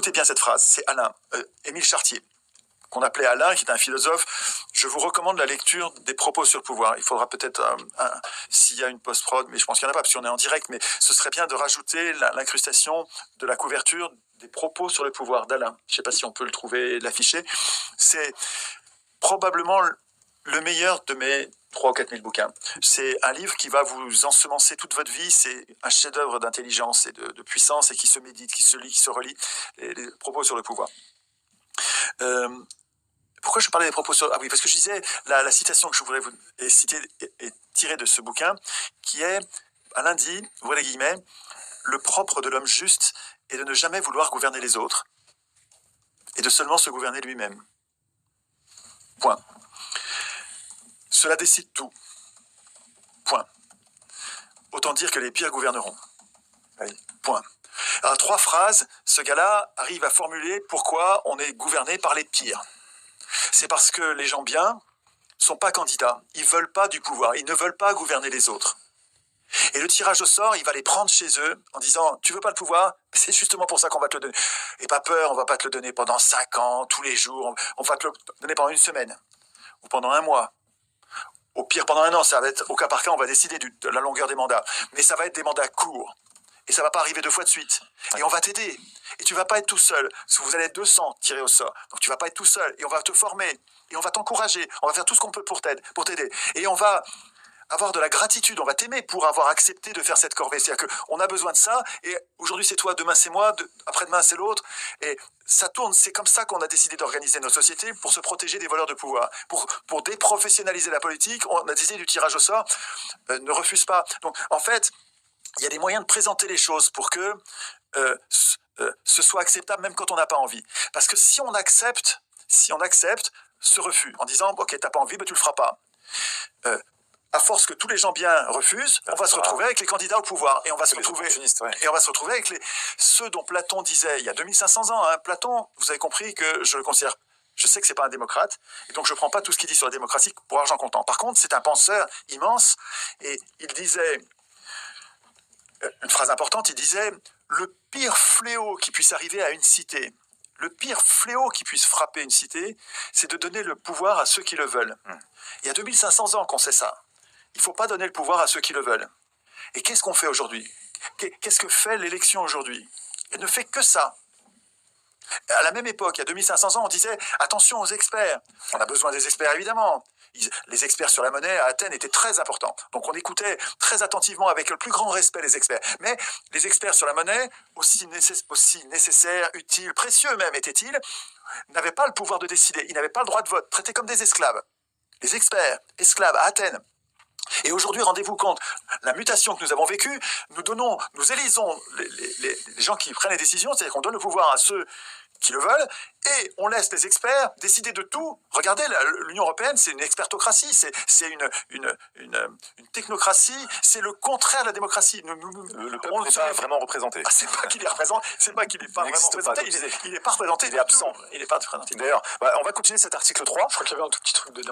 écoutez bien cette phrase, c'est Alain, Émile Chartier, qu'on appelait Alain, qui est un philosophe. Je vous recommande la lecture des propos sur le pouvoir. Il faudra peut-être, s'il y a une post-prod, mais je pense qu'il n'y en a pas, parce qu'on est en direct, mais ce serait bien de rajouter l'incrustation de la couverture des propos sur le pouvoir d'Alain. Je ne sais pas si on peut le trouver, l'afficher. C'est probablement le meilleur de mes 3 ou 4 000 bouquins. C'est un livre qui va vous ensemencer toute votre vie. C'est un chef-d'œuvre d'intelligence et de puissance et qui se médite, qui se lit, qui se relit. Les propos sur le pouvoir. Pourquoi je parlais des propos sur... Ah oui, parce que je disais, la citation que je voudrais vous citer est tirée de ce bouquin, qui est, Alain dit, ouvrez les guillemets, « Le propre de l'homme juste est de ne jamais vouloir gouverner les autres, et de seulement se gouverner lui-même. » Point. Cela décide tout. Point. Autant dire que les pires gouverneront. Oui. Point. Alors, 3 phrases, ce gars-là arrive à formuler pourquoi on est gouverné par les pires. C'est parce que les gens bien ne sont pas candidats. Ils ne veulent pas du pouvoir. Ils ne veulent pas gouverner les autres. Et le tirage au sort, il va les prendre chez eux en disant « Tu veux pas le pouvoir ? C'est justement pour ça qu'on va te le donner. Et pas peur, on va pas te le donner pendant 5 ans, tous les jours. On va te le donner pendant 1 semaine ou pendant 1 mois. Au pire, pendant 1 an, ça va être au cas par cas, on va décider de la longueur des mandats. Mais ça va être des mandats courts. Et ça ne va pas arriver 2 fois de suite. Et on va t'aider. Et tu ne vas pas être tout seul. Vous allez être 200 tirés au sort. Donc tu ne vas pas être tout seul. Et on va te former. Et on va t'encourager. On va faire tout ce qu'on peut pour t'aider. Et on va avoir de la gratitude. On va t'aimer pour avoir accepté de faire cette corvée. C'est-à-dire qu'on a besoin de ça. Et aujourd'hui, c'est toi. Demain, c'est moi. Après-demain, c'est l'autre. Et ça tourne. C'est comme ça qu'on a décidé d'organiser nos sociétés pour se protéger des voleurs de pouvoir. Pour déprofessionnaliser la politique, on a décidé du tirage au sort. Ne refuse pas. Donc, en fait, il y a des moyens de présenter les choses pour que ce soit acceptable même quand on n'a pas envie. Parce que si on accepte ce refus en disant « Ok, t'as pas envie, mais tu le feras pas ». À force que tous les gens bien refusent, on va se retrouver avec les candidats au pouvoir. Et on va se retrouver avec ceux dont Platon disait il y a 2500 ans. Hein, Platon, vous avez compris que je le considère... Je sais que c'est pas un démocrate, et donc je ne prends pas tout ce qu'il dit sur la démocratie pour argent comptant. Par contre, c'est un penseur immense, et il disait... Une phrase importante, il disait « Le pire fléau qui puisse arriver à une cité, le pire fléau qui puisse frapper une cité, c'est de donner le pouvoir à ceux qui le veulent. » Il y a 2500 ans qu'on sait ça. Il ne faut pas donner le pouvoir à ceux qui le veulent. Et qu'est-ce qu'on fait aujourd'hui? Qu'est-ce que fait l'élection aujourd'hui? Elle ne fait que ça. À la même époque, il y a 2500 ans, on disait « Attention aux experts ». On a besoin des experts, évidemment. Les experts sur la monnaie à Athènes étaient très importants. Donc on écoutait très attentivement, avec le plus grand respect, les experts. Mais les experts sur la monnaie, aussi nécessaires, utiles, précieux même étaient-ils, n'avaient pas le pouvoir de décider. Ils n'avaient pas le droit de vote, traités comme des esclaves. Les experts, esclaves à Athènes. Et aujourd'hui, rendez-vous compte, la mutation que nous avons vécue, nous élisons les gens qui prennent les décisions, c'est-à-dire qu'on donne le pouvoir à ceux qui le veulent, et on laisse les experts décider de tout. Regardez, l'Union européenne, c'est une expertocratie, c'est une technocratie, c'est le contraire de la démocratie. Le peuple n'est pas vraiment représenté. Ah, c'est pas qu'il est représenté, c'est pas qu'il n'est pas vraiment représenté, il n'est pas représenté, il est absent. Il n'est pas représenté. D'ailleurs, on va continuer cet article 3. Je crois qu'il y avait un tout petit truc dedans.